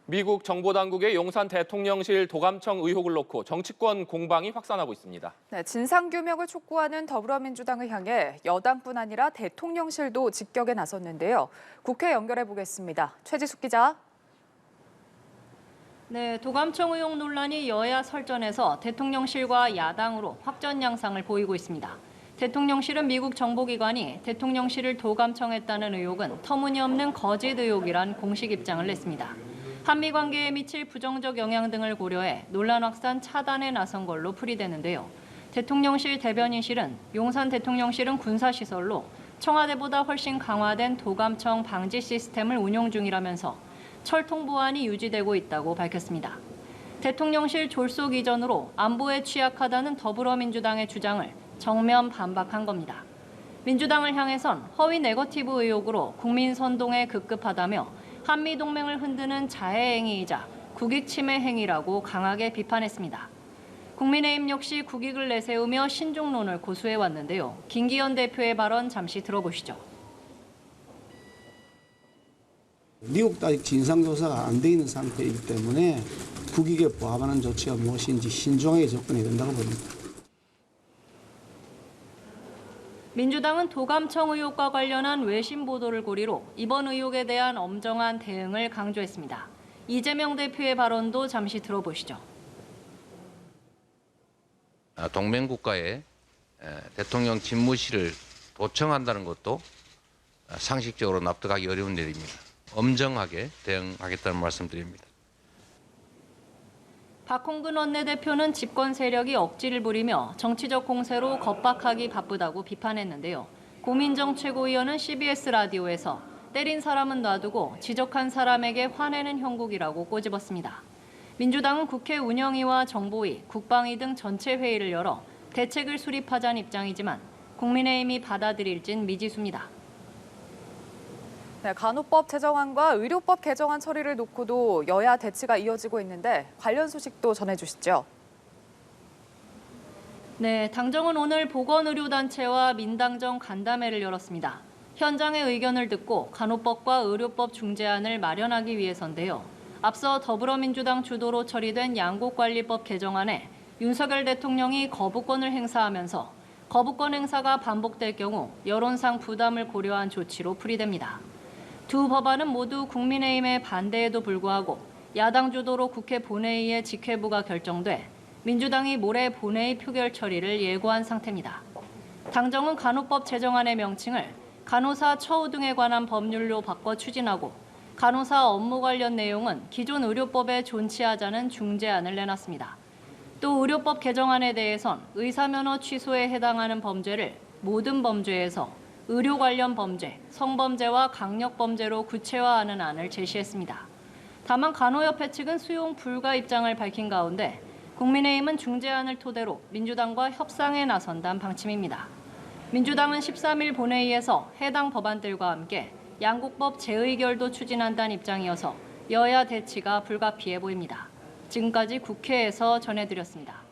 미국 정보당국의 용산 대통령실 도감청 의혹을 놓고 정치권 공방이 확산하고 있습니다. 네, 진상규명을 촉구하는 더불어민주당을 향해 여당뿐 아니라 대통령실도 직격에 나섰는데요. 국회 연결해 보겠습니다. 최지숙 기자. 네, 도감청 의혹 논란이 여야 설전에서 대통령실과 야당으로 확전 양상을 보이고 있습니다. 대통령실은 미국 정보기관이 대통령실을 도감청했다는 의혹은 터무니없는 거짓 의혹이란 공식 입장을 냈습니다. 한미 관계에 미칠 부정적 영향 등을 고려해 논란 확산 차단에 나선 걸로 풀이되는데요. 대통령실 대변인실은 용산 대통령실은 군사시설로 청와대보다 훨씬 강화된 도감청 방지 시스템을 운용 중이라면서 철통 보안이 유지되고 있다고 밝혔습니다. 대통령실 졸속 이전으로 안보에 취약하다는 더불어민주당의 주장을 정면 반박한 겁니다. 민주당을 향해선 허위 네거티브 의혹으로 국민 선동에 급급하다며 한미동맹을 흔드는 자해 행위이자 국익 침해 행위라고 강하게 비판했습니다. 국민의힘 역시 국익을 내세우며 신중론을 고수해왔는데요. 김기현 대표의 발언 잠시 들어보시죠. 미국도 아직 진상조사가 안 돼 있는 상태이기 때문에 국익에 부합하는 조치가 무엇인지 신중하게 접근해야 된다고 봅니다. 민주당은 도감청 의혹과 관련한 외신 보도를 고리로 이번 의혹에 대한 엄정한 대응을 강조했습니다. 이재명 대표의 발언도 잠시 들어보시죠. 동맹국가에 대통령 집무실을 도청한다는 것도 상식적으로 납득하기 어려운 일입니다. 엄정하게 대응하겠다는 말씀드립니다. 박홍근 원내대표는 집권 세력이 억지를 부리며 정치적 공세로 겁박하기 바쁘다고 비판했는데요. 고민정 최고위원은 CBS 라디오에서 때린 사람은 놔두고 지적한 사람에게 화내는 형국이라고 꼬집었습니다. 민주당은 국회 운영위와 정보위, 국방위 등 전체 회의를 열어 대책을 수립하자는 입장이지만 국민의힘이 받아들일진 미지수입니다. 네, 간호법 제정안과 의료법 개정안 처리를 놓고도 여야 대치가 이어지고 있는데 관련 소식도 전해주시죠. 네, 당정은 오늘 보건의료단체와 민당정 간담회를 열었습니다. 현장의 의견을 듣고 간호법과 의료법 중재안을 마련하기 위해서인데요. 앞서 더불어민주당 주도로 처리된 양곡관리법 개정안에 윤석열 대통령이 거부권을 행사하면서 거부권 행사가 반복될 경우 여론상 부담을 고려한 조치로 풀이됩니다. 두 법안은 모두 국민의힘의 반대에도 불구하고 야당 주도로 국회 본회의에 직회부가 결정돼 민주당이 모레 본회의 표결 처리를 예고한 상태입니다. 당정은 간호법 제정안의 명칭을 간호사 처우 등에 관한 법률로 바꿔 추진하고 간호사 업무 관련 내용은 기존 의료법에 존치하자는 중재안을 내놨습니다. 또 의료법 개정안에 대해선 의사면허 취소에 해당하는 범죄를 모든 범죄에서 의료 관련 범죄, 성범죄와 강력범죄로 구체화하는 안을 제시했습니다. 다만 간호협회 측은 수용 불가 입장을 밝힌 가운데 국민의힘은 중재안을 토대로 민주당과 협상에 나선다는 방침입니다. 민주당은 13일 본회의에서 해당 법안들과 함께 양곡법 재의결도 추진한다는 입장이어서 여야 대치가 불가피해 보입니다. 지금까지 국회에서 전해드렸습니다.